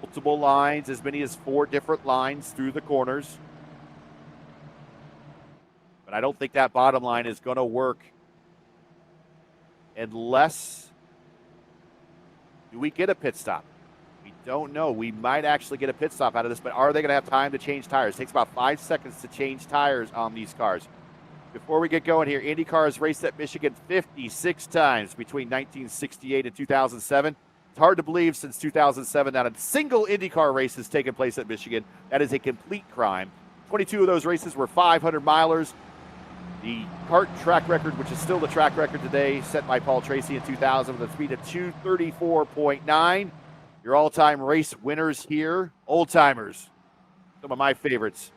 multiple lines, as many as 4 different lines through the corners. But I don't think that bottom line is going to work unless we get a pit stop. We don't know. We might actually get a pit stop out of this, but are they going to have time to change tires? It takes about 5 seconds to change tires on these cars. Before we get going here, IndyCar has raced at Michigan 56 times between 1968 and 2007. It's hard to believe since 2007 that a single IndyCar race has taken place at Michigan. That is a complete crime. 22 of those races were 500 milers. The kart track record, which is still the track record today, set by Paul Tracy in 2000 with a speed of 234.9. Your all-time race winners here, old-timers, some of my favorites.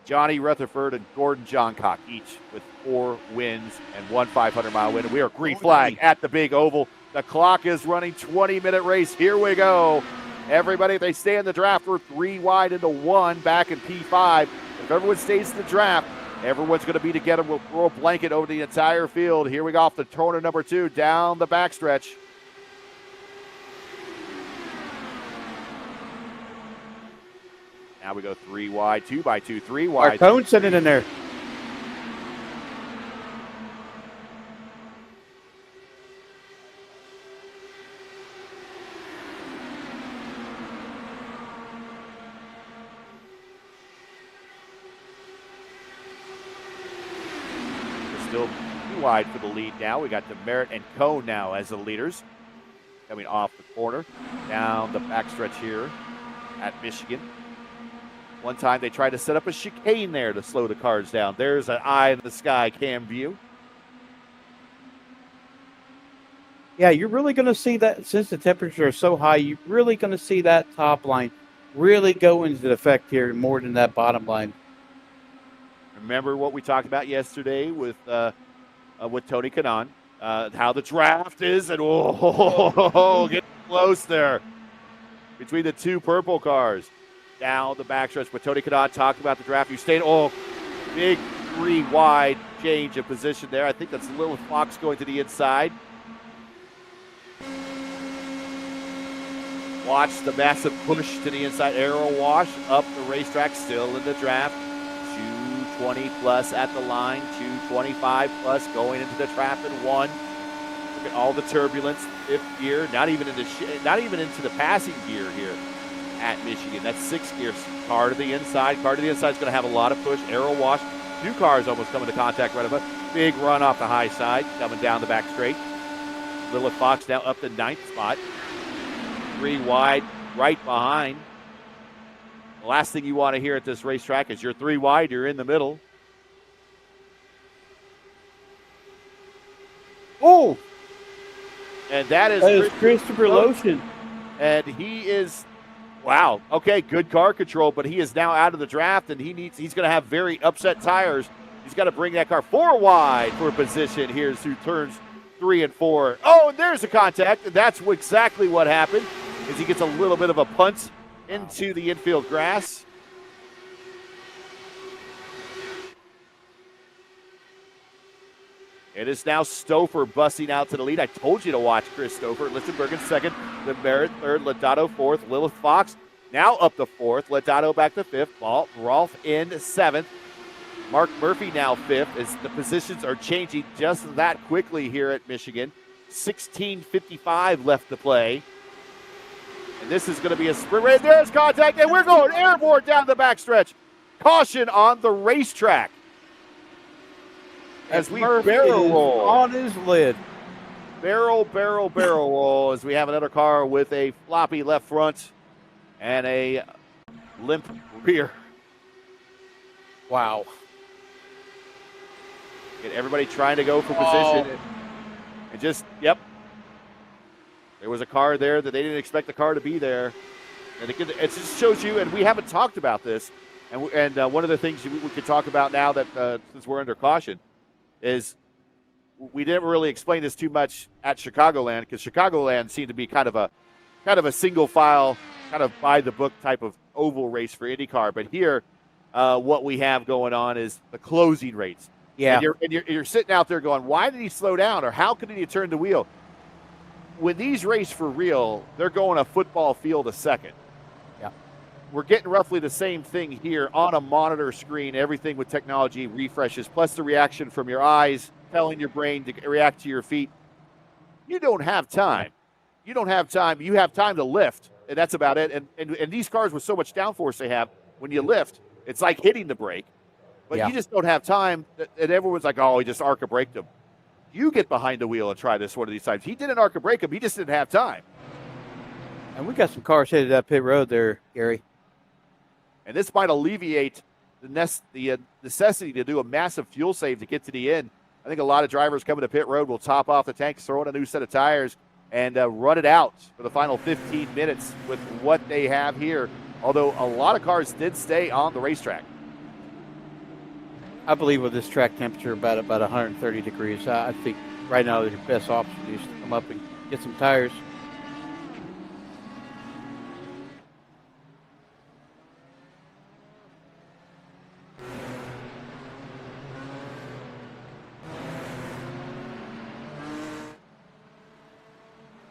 Johnny Rutherford and Gordon Johncock, each with 4 wins and 1 500-mile win. We are green flag at the big oval. The clock is running, 20-minute race. Here we go. Everybody, they stay in the draft. We're 3 wide into 1 back in P5. If everyone stays in the draft, everyone's going to be together. We'll throw a blanket over the entire field. Here we go off the corner number 2, down the backstretch. Now we go 3 wide, 2 by 2, 3 wide. Our cone sitting in there. We're still 2 wide for the lead now. We got Demerit and Cone now as the leaders. Coming off the corner, down the backstretch here at Michigan. One time they tried to set up a chicane there to slow the cars down. There's an eye in the sky cam view. Yeah, you're really going to see that since the temperatures are so high. You're really going to see that top line really go into effect here more than that bottom line. Remember what we talked about yesterday with Tony Kanaan, how the draft is, and getting close there between the 2 purple cars. Down the backstretch, but Tony Kanaan talked about the draft. You stayed, big 3 wide change of position there. I think that's Lil Fox going to the inside. Watch the massive push to the inside. Arrow wash up the racetrack, still in the draft. 220 plus at the line, 225 plus going into the trap in 1. Look at all the turbulence, 5th gear, not even into the passing gear here at Michigan. That's 6th gear. Car to the inside. Car to the inside is going to have a lot of push. Arrow wash. 2 cars almost come into contact right above. Big run off the high side, coming down the back straight. Lilith Fox now up the 9th spot. 3 wide, right behind. The last thing you want to hear at this racetrack is you're 3 wide, you're in the middle. Oh! And that is Christopher Lotion. And he is, wow, okay, good car control, but he is now out of the draft, and he's going to have very upset tires. He's got to bring that car 4 wide for position here through turns 3 and 4. Oh, and there's a contact, and that's exactly what happened, is he gets a little bit of a punt into the infield grass. It is now Stouffer busting out to the lead. I told you to watch Chris Stouffer. Lichtenberg in 2nd, the Merritt 3rd, Lodato 4th, Lilith Fox now up to 4th, Lodato back to 5th, Rolf in 7th, Mark Murphy now 5th, as the positions are changing just that quickly here at Michigan. 16:55 left to play. And this is going to be a sprint race. There's contact, and we're going airborne down the backstretch. Caution on the racetrack as we barrel roll on his lid. Barrel roll as we have another car with a floppy left front and a limp rear. Wow. Get everybody trying to go for position. And just, yep. There was a car there that they didn't expect the car to be there. And it just shows you, and we haven't talked about this, and one of the things we could talk about now that since we're under caution is we didn't really explain this too much at Chicagoland, because Chicagoland seemed to be kind of a single file, kind of by the book type of oval race for IndyCar. But here, what we have going on is the closing rates. Yeah. And you're sitting out there going, why did he slow down, or how could he turn the wheel? When these race for real, they're going a football field a second. we're getting roughly the same thing here on a monitor screen, everything with technology refreshes, plus the reaction from your eyes, telling your brain to react to your feet. You don't have time. You don't have time. You have time to lift, and that's about it. And these cars with so much downforce they have, when you lift, it's like hitting the brake, but you just don't have time. And everyone's like, oh, he just arc braked him. You get behind the wheel and try this one of these times. He didn't arc brake him. He just didn't have time. And we got some cars headed up pit road there, Gary. And this might alleviate the necessity to do a massive fuel save to get to the end. I think a lot of drivers coming to pit road will top off the tanks, throw in a new set of tires, and run it out for the final 15 minutes with what they have here. Although a lot of cars did stay on the racetrack. I believe with this track temperature about 130 degrees, I think right now the best option is to come up and get some tires.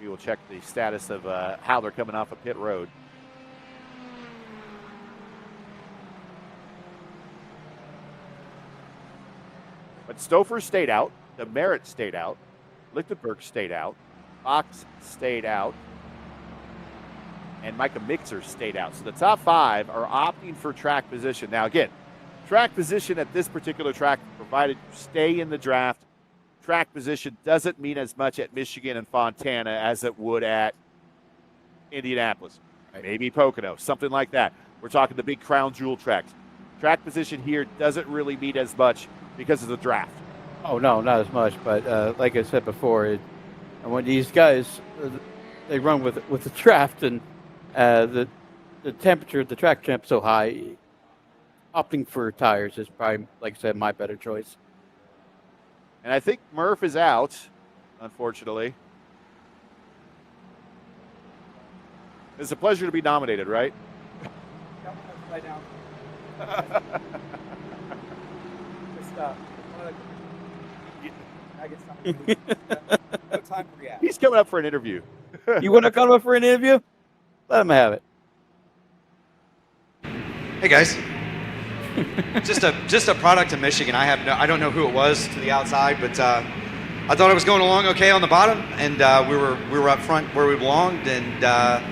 We will check the status of how they're coming off of pit road. But Stouffer stayed out. Demerit stayed out. Lichtenberg stayed out. Fox stayed out. And Micah Mixer stayed out. So the top 5 are opting for track position. Now, again, track position at this particular track, provided you stay in the draft, track position doesn't mean as much at Michigan and Fontana as it would at Indianapolis. Right. Maybe Pocono, something like that. We're talking the big crown jewel tracks. Track position here doesn't really mean as much because of the draft. Oh, no, not as much. But like I said before, and when these guys, they run with the draft and the temperature, the track temp so high, opting for tires is probably, like I said, my better choice. And I think Murph is out, unfortunately. It's a pleasure to be nominated, right? He's coming up for an interview. You want to come up for an interview? Let him have it. Hey guys, just a product of Michigan. I don't know who it was to the outside, but I thought I was going along okay on the bottom, and we were up front where we belonged, and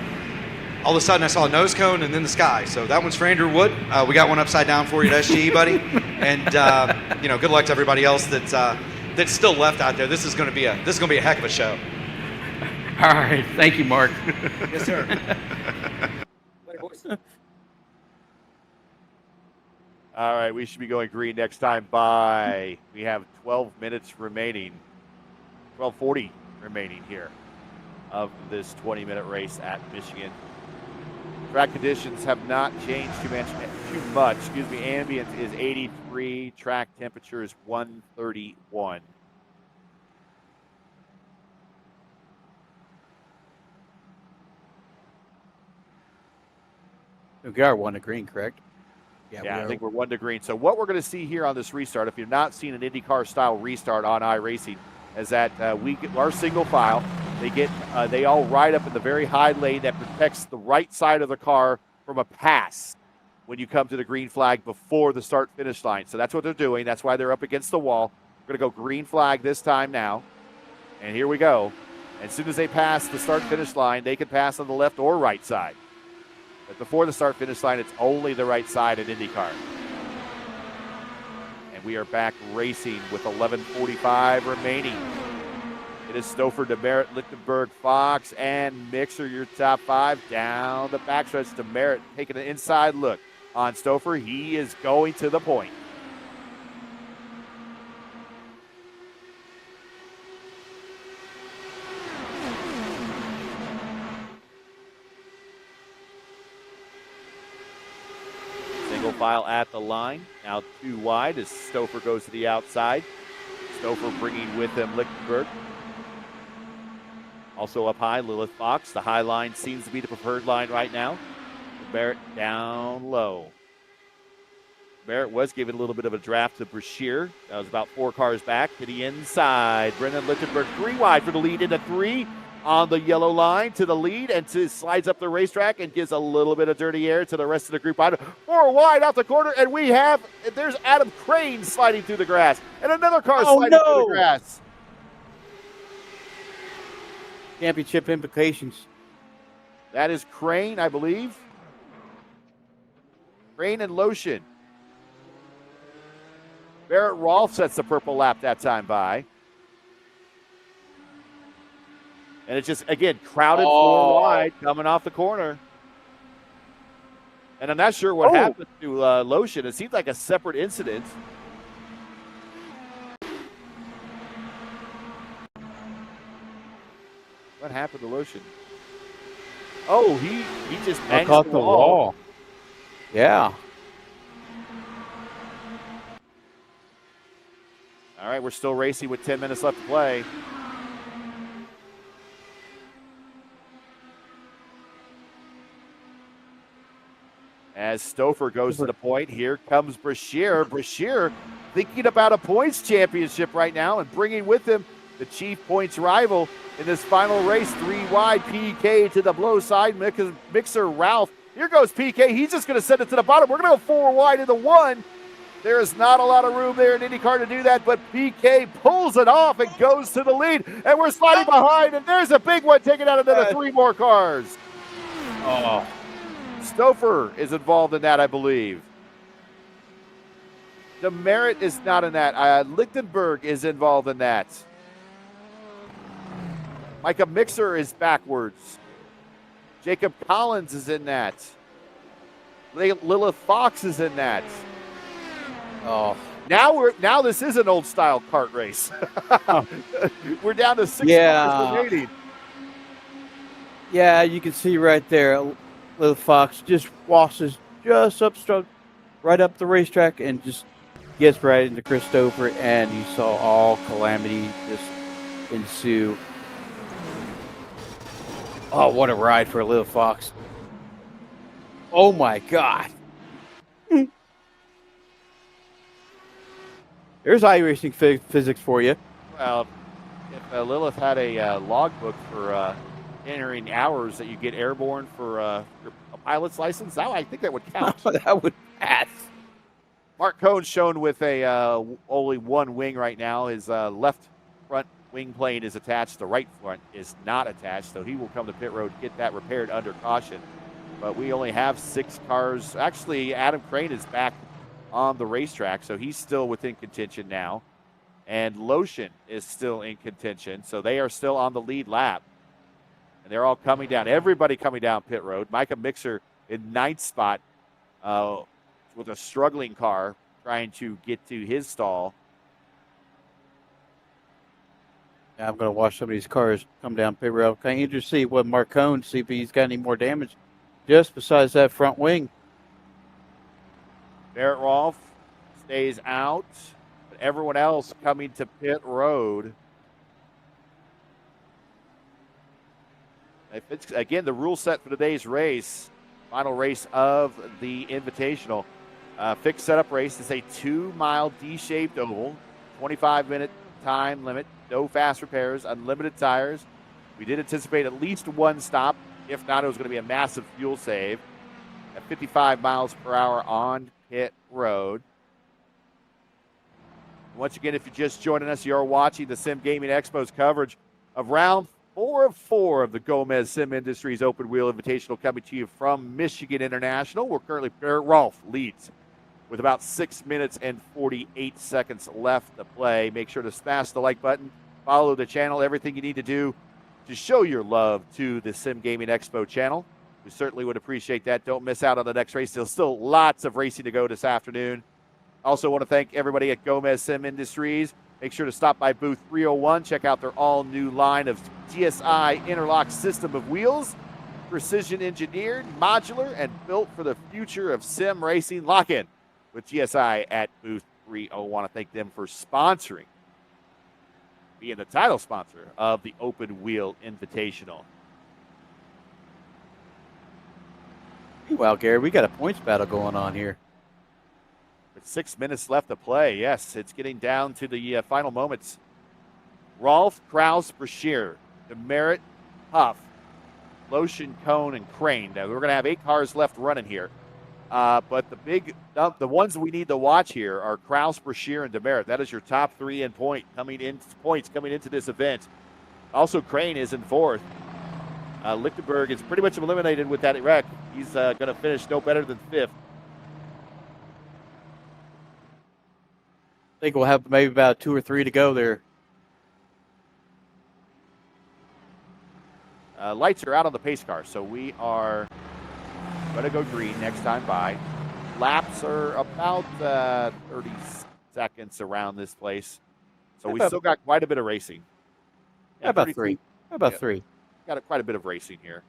all of a sudden I saw a nose cone and then the sky. So that one's for Andrew Wood. We got one upside down for you at SGE, buddy, and good luck to everybody else that's still left out there. This is going to be a heck of a show. All right, thank you, Mark. Yes, sir. All right, we should be going green next time by, we have 12 minutes remaining, 12:40 remaining here of this 20-minute race at Michigan. Track conditions have not changed too much. Ambient is 83, track temperature is 131. We are 1 to green, correct? Yeah, I think we're 1 to green. So what we're going to see here on this restart, if you've not seen an IndyCar style restart on iRacing, is that our single file, they all ride up in the very high lane that protects the right side of the car from a pass when you come to the green flag before the start finish line. So that's what they're doing. That's why they're up against the wall. We're going to go green flag this time now. And here we go. As soon as they pass the start finish line, they can pass on the left or right side. But before the start finish line, it's only the right side at IndyCar. And we are back racing with 11:45 remaining. It is Stouffer, Demerit, Lichtenberg, Fox, and Mixer, your top 5. Down the backstretch, Demerit taking an inside look on Stouffer. He is going to the point. Single file at the line. Now 2 wide as Stouffer goes to the outside. Stouffer bringing with him Lichtenberg. Also up high, Lilith Fox. The high line seems to be the preferred line right now. Barrett down low. Barrett was giving a little bit of a draft to Brashear. That was about 4 cars back to the inside. Brendan Lichtenberg 3 wide for the lead into 3. on the yellow line to the lead and slides up the racetrack and gives a little bit of dirty air to the rest of the group. 4 wide out the corner, and there's Adam Crane sliding through the grass, and another car sliding through the grass. Championship implications. That is Crane, I believe. Crane and Lotion. Barrett Rolfe sets the purple lap that time by. And it's just, again, crowded 4 wide coming off the corner. And I'm not sure what happened to Lotion. It seemed like a separate incident. What happened to Lotion? Oh, he just banged caught the wall. Yeah. All right, we're still racing with 10 minutes left to play. As Stouffer goes to the point, here comes Brashear. Brashear thinking about a points championship right now and bringing with him the chief points rival in this final race. 3 wide, PK to the blow side, Mixer Ralph. Here goes PK. He's just going to send it to the bottom. We're going to go 4 wide into 1. There is not a lot of room there in IndyCar to do that, but PK pulls it off and goes to the lead. And we're sliding behind, and there's a big one taking out another 3 more cars. Oh. Stouffer is involved in that, I believe. Demerit is not in that. Lichtenberg is involved in that. Micah Mixer is backwards. Jacob Collins is in that. Lilith Fox is in that. Oh. Now this is an old style kart race. We're down to 6 cars remaining. Yeah, you can see right there. Little Fox just washes right up the racetrack and just gets right into Christopher, and you saw all calamity just ensue. Oh, what a ride for Little Fox. Oh my God. There's iRacing physics for you. Well, if Lilith had a logbook for entering hours that you get airborne for a pilot's license, I think that would count. That would pass. Mark Cohn's shown with a only 1 wing right now. His left front wing plane is attached. The right front is not attached, so he will come to pit road, get that repaired under caution. But we only have 6 cars. Actually, Adam Crane is back on the racetrack, so he's still within contention now. And Lotion is still in contention, so they are still on the lead lap. And they're all coming down. Everybody coming down pit road. Micah Mixer in 9th spot with a struggling car trying to get to his stall. Yeah, I'm going to watch some of these cars come down pit road. Kind of interested to see what Mark Cohn, see if he's got any more damage just besides that front wing. Barrett Rolfe stays out. But everyone else coming to pit road. If it's, again, the rule set for today's race, final race of the Invitational. Fixed setup race. It's a 2-mile D-shaped oval, 25-minute time limit, no fast repairs, unlimited tires. We did anticipate at least 1 stop. If not, it was going to be a massive fuel save at 55 miles per hour on pit road. Once again, if you're just joining us, you're watching the Sim Gaming Expo's coverage of round 4 of 4 of the Gomez Sim Industries Open-Wheel Invitational, coming to you from Michigan International. We're currently, Barrett Rolfe leads with about 6 minutes and 48 seconds left to play. Make sure to smash the like button, follow the channel, everything you need to do to show your love to the Sim Gaming Expo channel. We certainly would appreciate that. Don't miss out on the next race. There's still lots of racing to go this afternoon. Also want to thank everybody at Gomez Sim Industries. Make sure to stop by booth 301. Check out their all-new line of GSI interlock system of wheels. Precision engineered, modular, and built for the future of sim racing. Lock in with GSI at booth 301. I want to thank them for sponsoring, being the title sponsor of the Open-Wheel Invitational. Well, Gary, we got a points battle going on here. With 6 minutes left to play, yes, it's getting down to the final moments. Rolfe, Kraus, Brashear, Demerit, Huff, Lotion, Cone, and Crane. Now, we're going to have 8 cars left running here. But the ones we need to watch here are Kraus, Brashear, and Demerit. That is your top 3 in points coming into this event. Also, Crane is in 4th. Lichtenberg is pretty much eliminated with that wreck. He's going to finish no better than 5th. I think we'll have maybe about 2 or 3 to go there. Lights are out on the pace car, so we are going to go green next time by. Laps are about 30 seconds around this place. So we still got quite a bit of racing. Yeah, about 3. About 3. Got quite a bit of racing here.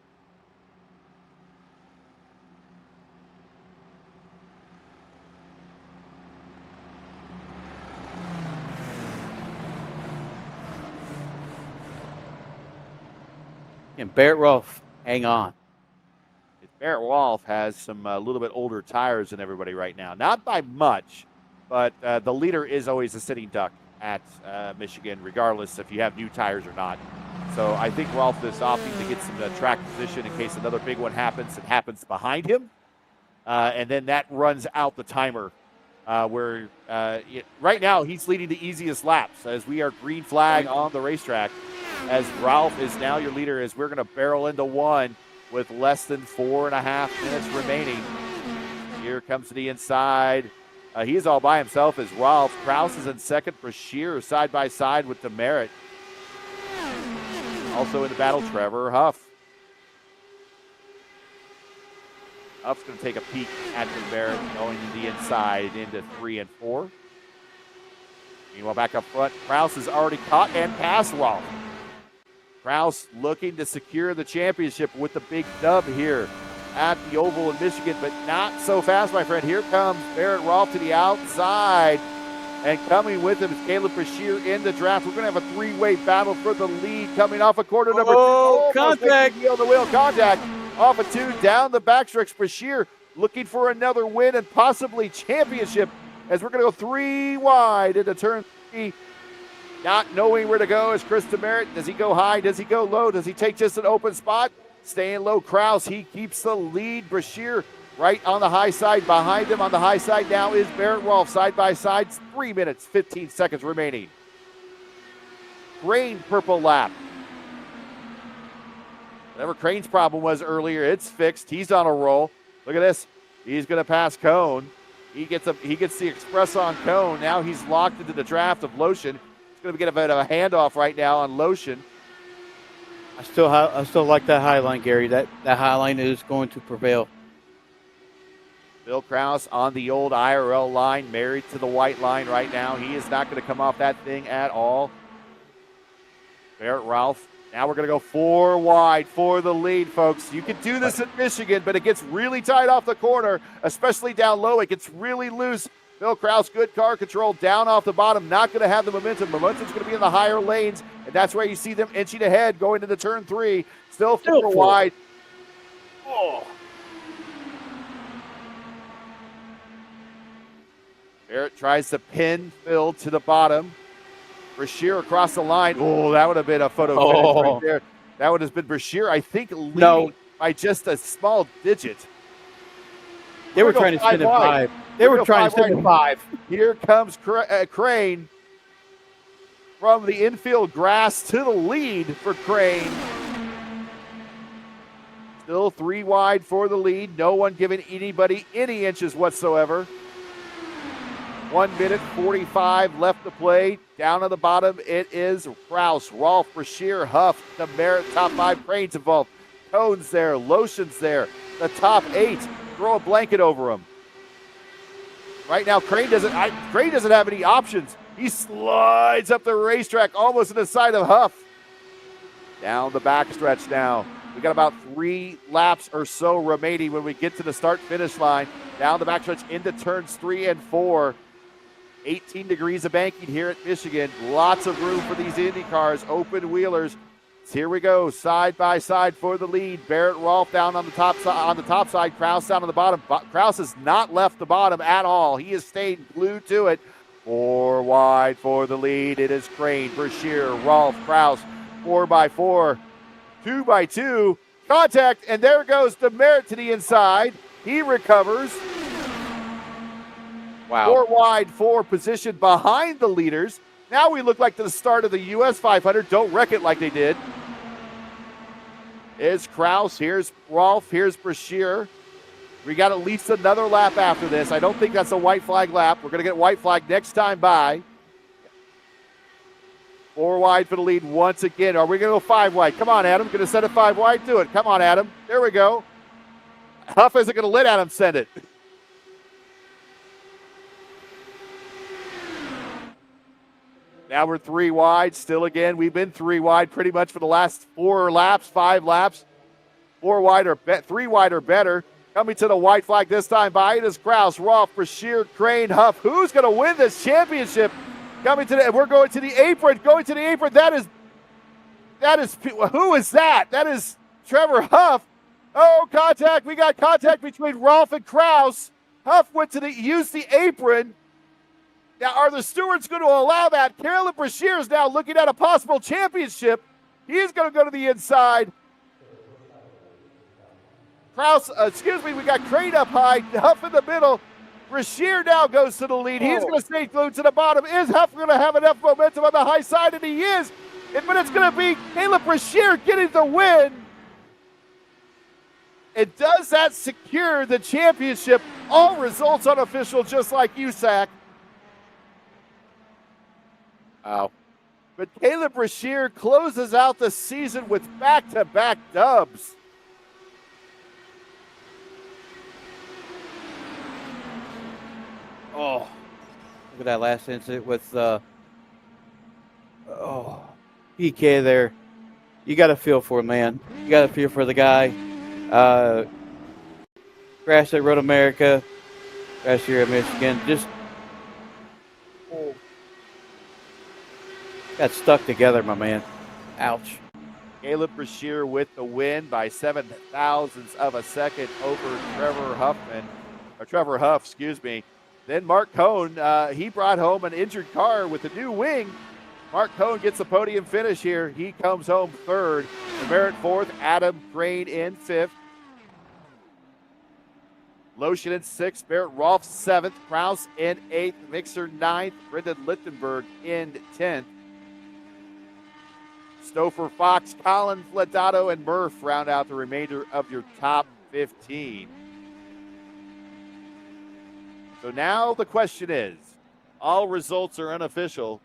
And Barrett Rolfe, hang on. Barrett Rolfe has some a little bit older tires than everybody right now. Not by much, but the leader is always a sitting duck at Michigan, regardless if you have new tires or not. So I think Rolfe is opting to get some track position in case another big one happens. It happens behind him, and then that runs out the timer. Right now he's leading the easiest laps as we are green flag on the racetrack. As Rolfe is now your leader, as we're going to barrel into one with less than 4.5 minutes remaining. Here comes to the inside. He is all by himself as Rolfe. Kraus is in second. Brashear side by side with Demerit. Also in the battle, Trevor Huff. Huff's going to take a peek at Demerit, going to the inside into 3 and 4. Meanwhile, back up front, Kraus is already caught and passed Rolfe. Kraus looking to secure the championship with the big dub here at the Oval in Michigan, but not so fast, my friend. Here comes Barrett Rolfe to the outside, and coming with him is Caleb Brashear in the draft. We're going to have a 3-way battle for the lead coming off of quarter number 2. Contact! Wheel-to-wheel contact off of 2 down the backstretch. Brashear looking for another win and possibly championship as we're going to go 3 wide into turn 3. Not knowing where to go is Chris Demerit. Does he go high? Does he go low? Does he take just an open spot? Staying low, Kraus. He keeps the lead. Brashear right on the high side. Behind him on the high side now is Barrett Rolfe. Side by side. 3 minutes, 15 seconds remaining. Crane purple lap. Whatever Crane's problem was earlier, it's fixed. He's on a roll. Look at this. He's going to pass Cone. He gets the express on Cone. Now he's locked into the draft of Lotion. Going to get a bit of a handoff right now on Lotion. I still like that high line, Gary. That high line is going to prevail. Bill Kraus on the old IRL line, married to the white line right now. He is not going to come off that thing at all. Barrett Rolfe. Now we're going to go 4 wide for the lead, folks. You can do this in Michigan, but it gets really tight off the corner, especially down low. It gets really loose. Bill Kraus, good car control down off the bottom. Not going to have the momentum. Momentum's going to be in the higher lanes, and that's where you see them inching ahead going into turn 3. Still 4 wide. Oh. Barrett tries to pin Phil to the bottom. Brashear across the line. Oh, that would have been a photo finish right there. That would have been Brashear, I think, leading by just a small digit. They were trying to spin at 5. They were trying to spin at 5. Here comes Crane from the infield grass to the lead for Crane. Still 3 wide for the lead. No one giving anybody any inches whatsoever. 1 minute 45 left to play. Down on the bottom, it is Kraus, Rolfe, Brashear, Huff, Demerit, top 5. Crane's involved. Cone's there. Lotion's there. The top 8. Throw a blanket over them. Right now, Crane doesn't have any options. He slides up the racetrack almost to the side of Huff. Down the backstretch now. We got about 3 laps or so remaining when we get to the start-finish line. Down the backstretch into turns 3 and 4. 18 degrees of banking here at Michigan. Lots of room for these Indy cars, open wheelers. So here we go, side by side for the lead. Barrett Rolfe down on the top side. Kraus down on the bottom. Kraus has not left the bottom at all. He has stayed glued to it. 4 wide for the lead. It is Crane, Brashear, Rolfe, Kraus. 4x4. 2 by 2. Contact, and there goes Demerit to the inside. He recovers. Wow. 4 wide, 4 position behind the leaders. Now we look like the start of the US 500. Don't wreck it like they did. Is Kraus. Here's Rolf. Here's Brashear. We got at least another lap after this. I don't think that's a white flag lap. We're going to get white flag next time by. 4 wide for the lead once again. Are we going to go 5 wide? Come on, Adam. Going to send it 5 wide? Do it. Come on, Adam. There we go. Huff isn't going to let Adam send it. Now we're 3 wide. Still again, we've been 3 wide pretty much for the last 4 laps, 5 laps. 4 wide or 3 wide or better. Coming to the white flag this time by it is Kraus, Rolf, Brashear, Crane, Huff. Who's going to win this championship? Coming to we're going to the apron. Going to the apron. That is. Who is that? That is Trevor Huff. Oh, contact. We got contact between Rolf and Kraus. Huff went to used the apron. Now, are the stewards going to allow that? Caleb Brashear is now looking at a possible championship. He's going to go to the inside. Kraus, we got Crane up high, Huff in the middle. Brashear now goes to the lead. He's going to stay glued to the bottom. Is Huff going to have enough momentum on the high side? And he is. But it's going to be Caleb Brashear getting the win. And does that secure the championship? All results unofficial, just like USAC. Wow. But Caleb Brashear closes out the season with back-to-back dubs. Oh, look at that last incident with PK there. You got to feel for him, man. You got to feel for the guy. Crashed at Road America, crashed here at Michigan. Just got stuck together, my man. Ouch. Caleb Brashear with the win by 7 thousandths of a second over Trevor Huff, excuse me. Then Mark Cohn, he brought home an injured car with a new wing. Mark Cohn gets a podium finish here. He comes home 3rd. Demerit 4th. Adam Crane in 5th. Lotion in 6th. Barrett Rolfe 7th. Kraus in 8th. Mixer 9th. Brendan Lichtenberg in 10th. Stouffer, Fox, Collins, Ledato, and Murph round out the remainder of your top 15. So now the question is, all results are unofficial.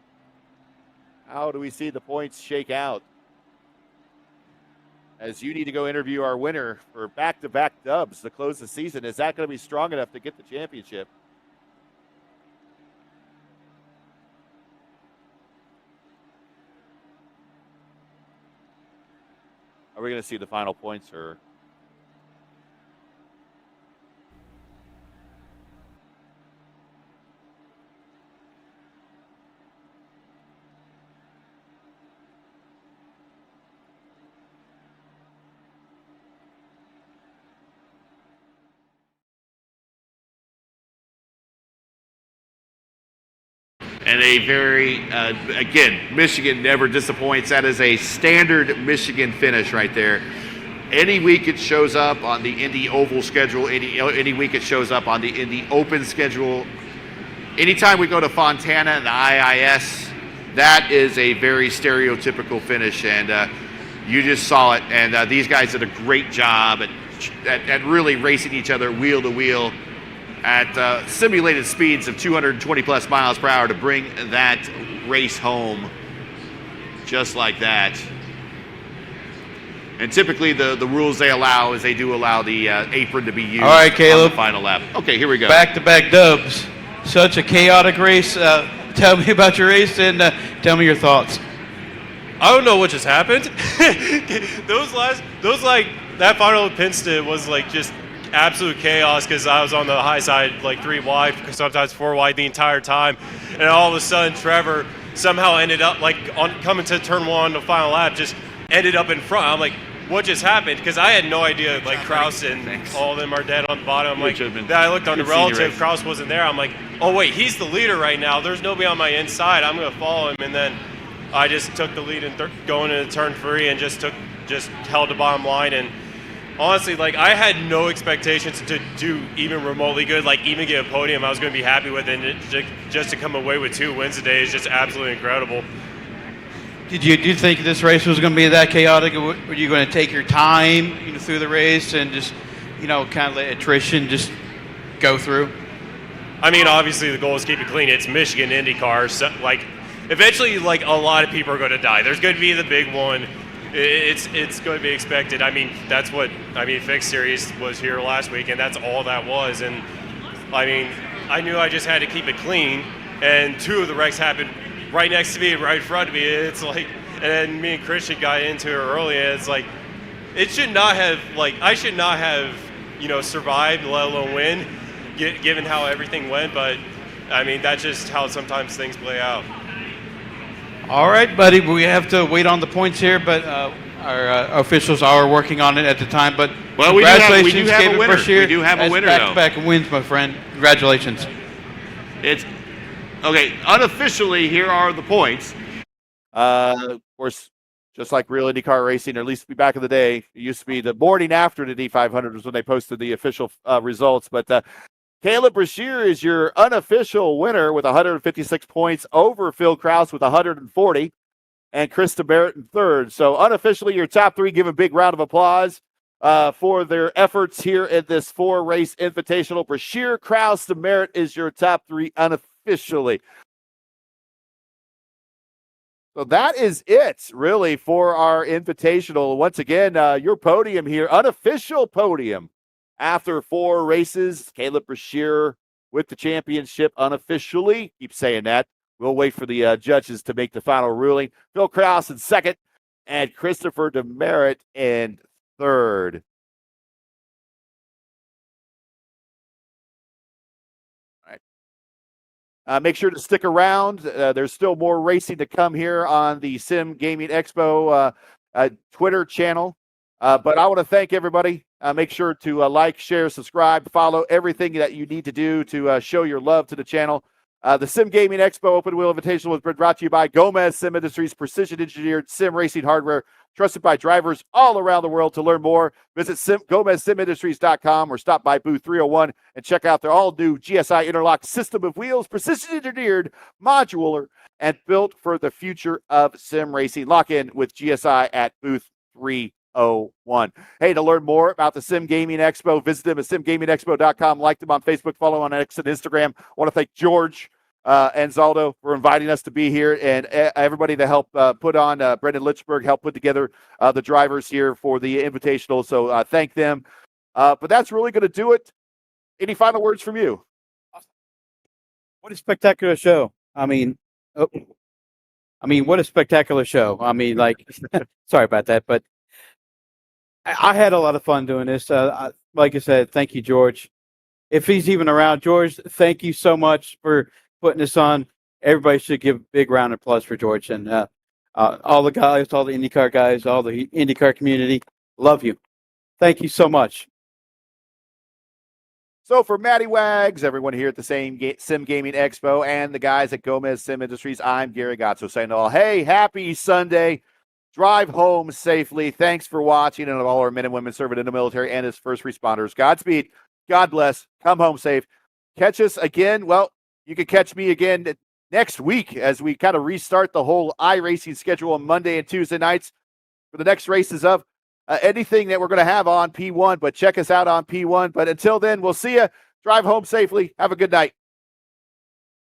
How do we see the points shake out? As you need to go interview our winner for back-to-back dubs to close the season. Is that going to be strong enough to get the championship? Are we going to see the final points or? And a very, again, Michigan never disappoints. That is a standard Michigan finish right there. Any week it shows up on the Indy Oval schedule. Any week it shows up on the Indy Open schedule. Anytime we go to Fontana and the IIS, that is a very stereotypical finish. And you just saw it. And these guys did a great job at really racing each other wheel to wheel at simulated speeds of 220 plus miles per hour to bring that race home just like that. And typically the rules they allow is they do allow the apron to be used. All right, Caleb. On the final lap. Okay, here we go. Back-to-back dubs. Such a chaotic race. Tell me about your race and tell me your thoughts. I don't know what just happened. That final pin stint was just absolute chaos because I was on the high side, 3 wide, sometimes 4 wide the entire time, and all of a sudden Trevor somehow ended up coming to turn 1 the final lap, just ended up in front. I'm like, what just happened? Because I had no idea. Kraus and all of them are dead on the bottom. Then I looked on the relative. Kraus wasn't there. I'm like, oh wait, he's the leader right now. There's nobody on my inside. I'm gonna follow him, and then I just took the lead and going into turn 3 and just took just held the bottom line. And honestly, like, I had no expectations to do even remotely good, like even get a podium. I was going to be happy with it. And just to come away with 2 wins today is just absolutely incredible. Did you think this race was going to be that chaotic? Or were you going to take your time through the race and just, kind of let attrition just go through? I mean, obviously the goal is keep it clean. It's Michigan IndyCar. So, like, eventually, like, a lot of people are going to die. There's going to be the big one. It's going to be expected. I mean, that's what, Fixed Series was here last week, and that's all that was. And, I mean, I knew I just had to keep it clean, and 2 of the wrecks happened right next to me, right in front of me. It's like, and then me and Christian got into it early, and it's like, it should not have, like, I should not have, survived, let alone win, given how everything went. But, I mean, that's just how sometimes things play out. All right, buddy. We have to wait on the points here, but our officials are working on it at the time. But well, congratulations, we do have a winner. Brashear. We do have a winner, though. Back-to-back wins, my friend. Congratulations. It's okay. Unofficially, here are the points. Of course, just like real IndyCar racing, or at least back in the day, it used to be the morning after the D500 was when they posted the official results. But Caleb Brashear is your unofficial winner with 156 points over Phil Krause with 140, and Krista Barrett in third. So unofficially, your top 3. Give a big round of applause for their efforts here in this 4-race invitational. Brashear, Krause, Demerit is your top 3 unofficially. So that is it, really, for our invitational. Once again, your podium here, unofficial podium. After 4 races, Caleb Brashear with the championship unofficially. Keep saying that. We'll wait for the judges to make the final ruling. Phil Krause in second, and Christopher Demerit in third. All right. Make sure to stick around. There's still more racing to come here on the Sim Gaming Expo Twitter channel. But I want to thank everybody. Make sure to like, share, subscribe, follow, everything that you need to do to show your love to the channel. The Sim Gaming Expo Open-Wheel Invitational was brought to you by Gomez Sim Industries, precision-engineered sim racing hardware, trusted by drivers all around the world. To learn more, visit GomezSimIndustries.com or stop by booth 301 and check out their all-new GSI Interlock system of wheels, precision-engineered, modular, and built for the future of sim racing. Lock in with GSI at booth 301. Hey, to learn more about the Sim Gaming Expo, visit them at simgamingexpo.com. Like them on Facebook, follow on X and Instagram. I want to thank George and Zaldo for inviting us to be here, and everybody to help put on. Brendan Litchberg helped put together the drivers here for the invitational, so thank them. But that's really going to do it. Any final words from you? What a spectacular show. I mean, what a spectacular show. I mean, like, sorry about that, but I had a lot of fun doing this. Like I said, thank you, George. If he's even around, George, thank you so much for putting this on. Everybody should give a big round of applause for George and all the guys, all the IndyCar guys, all the IndyCar community. Love you. Thank you so much. So for Matty Wags, everyone here at the Sim Gaming Expo, and the guys at Gomez Sim Industries, I'm Gary Gotzo saying all, hey, happy Sunday. Drive home safely. Thanks for watching, and all our men and women serving in the military and as first responders. Godspeed. God bless. Come home safe. Catch us again. Well, you can catch me again next week as we kind of restart the whole iRacing schedule on Monday and Tuesday nights for the next races of anything that we're going to have on P1. But check us out on P1. But until then, we'll see you. Drive home safely. Have a good night.